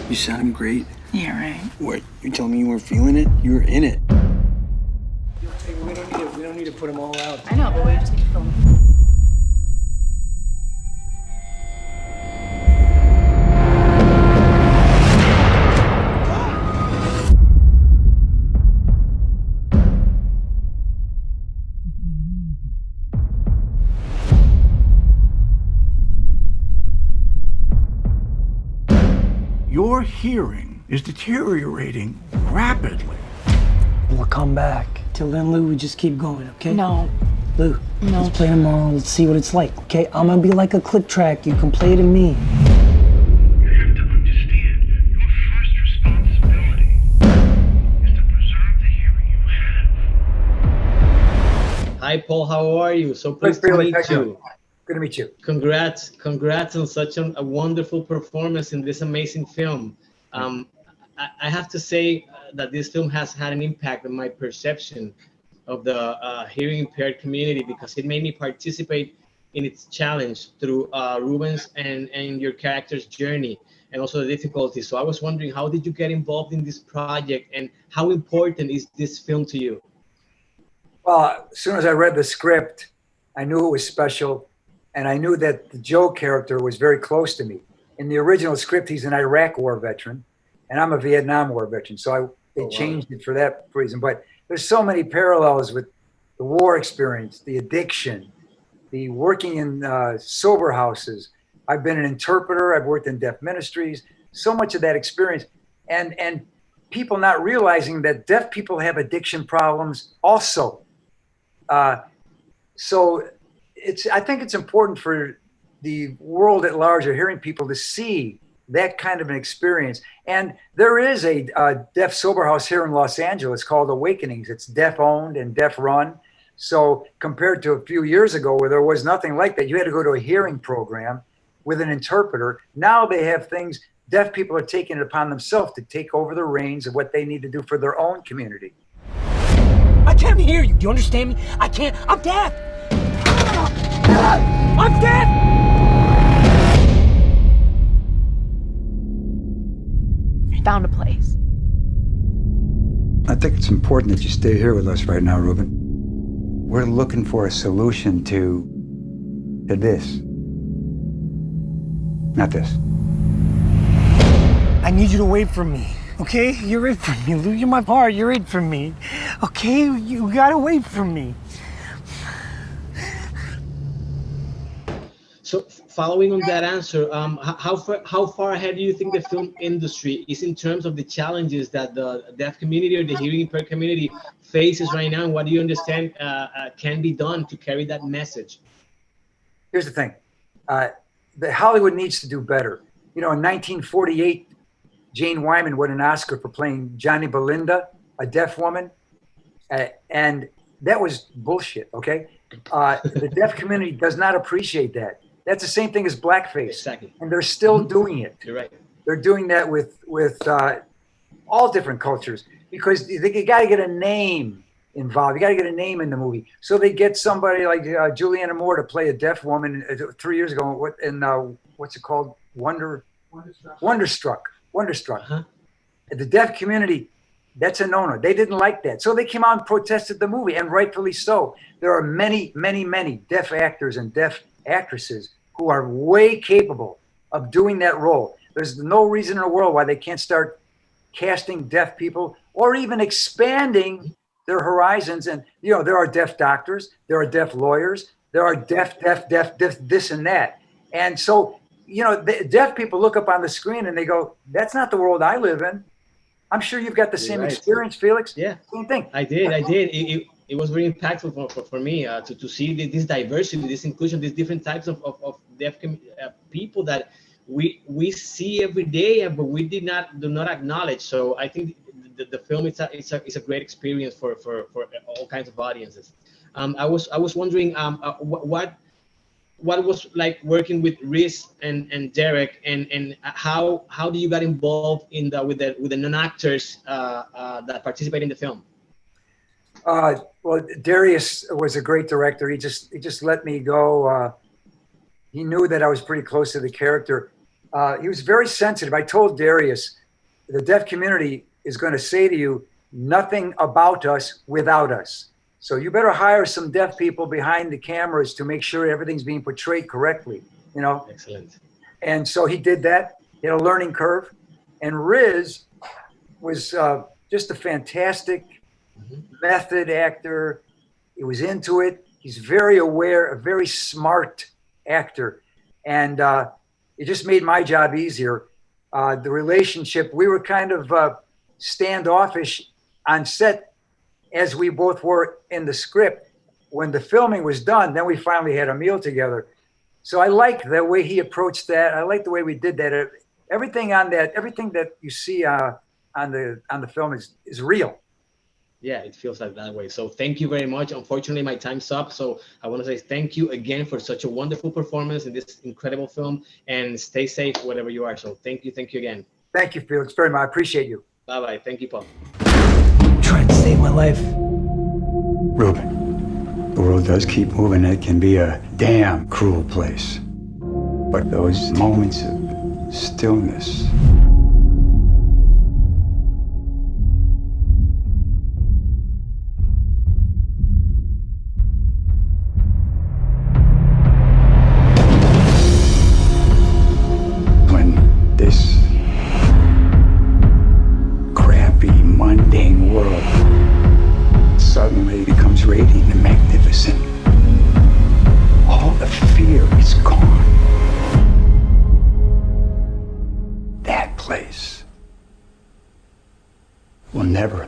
You sound great. Yeah, right. What? You telling me you weren't feeling it? You were in it. Hey, we don't need to put them all out. I know, but we just need to film. Your hearing is deteriorating rapidly. We'll come back. Till then, Lou, we just keep going, okay? No. Lou, No. let's play tomorrow. Let's see what it's like, okay? I'm gonna be like a click track. You can play to me. You have to understand, your first responsibility is to preserve the hearing you have. Hi, Paul. How are you? So pleased to meet you. Good to meet you. Congrats on such a wonderful performance in this amazing film. I have to say that this film has had an impact on my perception of the hearing impaired community, because it made me participate in its challenge through Ruben's and your character's journey, and also the difficulties. So I was wondering, how did you get involved in this project, and how important is this film to you? Well, as soon as I read the script, I knew it was special, and I knew that the Joe character was very close to me. In the original script, he's an Iraq War veteran, and I'm a Vietnam War veteran, so they changed it for that reason. But there's so many parallels with the war experience, the addiction, the working in sober houses. I've been an interpreter. I've worked in deaf ministries. So much of that experience, and people not realizing that deaf people have addiction problems also. So I think it's important for the world at large, or hearing people, to see that kind of an experience. And there is a deaf sober house here in Los Angeles called Awakenings. It's deaf owned and deaf run. So compared to a few years ago where there was nothing like that, you had to go to a hearing program with an interpreter. Now they have things, deaf people are taking it upon themselves to take over the reins of what they need to do for their own community. I can't hear you. Do you understand me? I can't. I'm deaf. I'm deaf. I found a place. I think it's important that you stay here with us right now, Ruben. We're looking for a solution to this. Not this. I need you to wait for me, okay? You're it for me, Lou. You're my heart. You're it for me, okay? You gotta wait for me. So following on that answer, how far ahead do you think the film industry is in terms of the challenges that the deaf community or the hearing impaired community faces right now? And what do you understand can be done to carry that message? Here's the thing. The Hollywood needs to do better. You know, in 1948, Jane Wyman won an Oscar for playing Johnny Belinda, a deaf woman. And that was bullshit, okay? The deaf community does not appreciate that. That's the same thing as blackface. Exactly. And they're still doing it. You're right. They're doing that with all different cultures, because you got to get a name involved. You got to get a name in the movie. So they get somebody like Julianne Moore to play a deaf woman 3 years ago. What's it called? Wonderstruck. Uh-huh. The deaf community, that's a no-no. They didn't like that. So they came out and protested the movie, and rightfully so. There are many, many, many deaf actors and deaf actresses who are way capable of doing that role. There's no reason in the world why they can't start casting deaf people, or even expanding their horizons. And, you know, there are deaf doctors, there are deaf lawyers, there are deaf, this and that. And so, you know, the deaf people look up on the screen and they go, that's not the world I live in. I'm sure you've got the same experience, Felix. Yeah. Same thing. I did. It was very impactful for me to see this diversity, this inclusion, these different types of deaf people that we see every day, but we do not acknowledge. So I think the film it's a great experience for all kinds of audiences. I was wondering what was like working with Rhys and Derek, and how do you got involved in with the non-actors that participate in the film? Well, Darius was a great director. He just let me go. He knew that I was pretty close to the character. He was very sensitive. I told Darius, the deaf community is going to say to you, nothing about us without us. So you better hire some deaf people behind the cameras to make sure everything's being portrayed correctly, you know? Excellent. And so he did that. He had a learning curve. And Riz was just a fantastic method actor. He was into it. He's very aware, a very smart actor. And it just made my job easier. The relationship, we were kind of standoffish on set as we both were in the script. When the filming was done, then we finally had a meal together. So I like the way he approached that. I like the way we did that. Everything that you see on the film is real. Yeah, it feels like that way. So thank you very much. Unfortunately, my time's up. So I want to say thank you again for such a wonderful performance in this incredible film, and stay safe wherever you are. So thank you again. Thank you, Felix, very much. I appreciate you. Bye-bye. Thank you, Paul. Trying to save my life. Ruben, the world does keep moving. It can be a damn cruel place. But those moments of stillness, when this crappy, mundane world suddenly becomes radiant and magnificent, all the fear is gone. That place will never